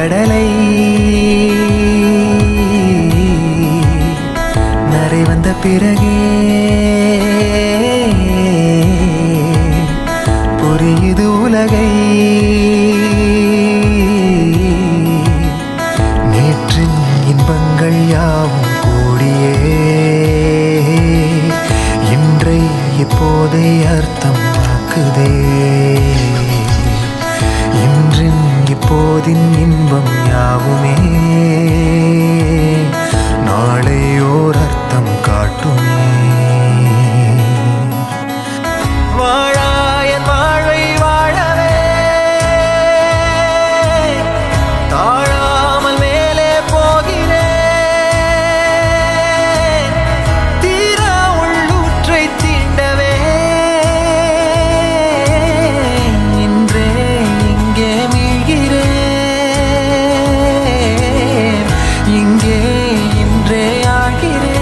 கடலை நரை வந்த பிறகே புரியுது உலகை. நேற்றின் இன்பங்கள் யாவும் கூடியே இன்றை இப்போதை அர்த்தமாக்குதே. இன்றின் இப்போதின் இன்பம் யாவுமே நாளை ஓர் அர்த்தம் காட்டுமே. வாழாயன் வாழ்வை வாழவே தாழாமல் மேலே போகிறேன். தீரா உள்ளூற்றை தீண்டவே இன்றே இங்கே மீழ்கிறேன். இங்கே இன்றே ஆகிறேன்.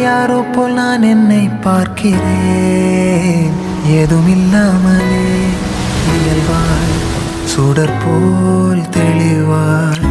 யாரோ போல் நான் என்னை பார்க்கிறேன். ஏதுமில்லாமலே இயல்பாய் சுடர் போல் தெளிவாய்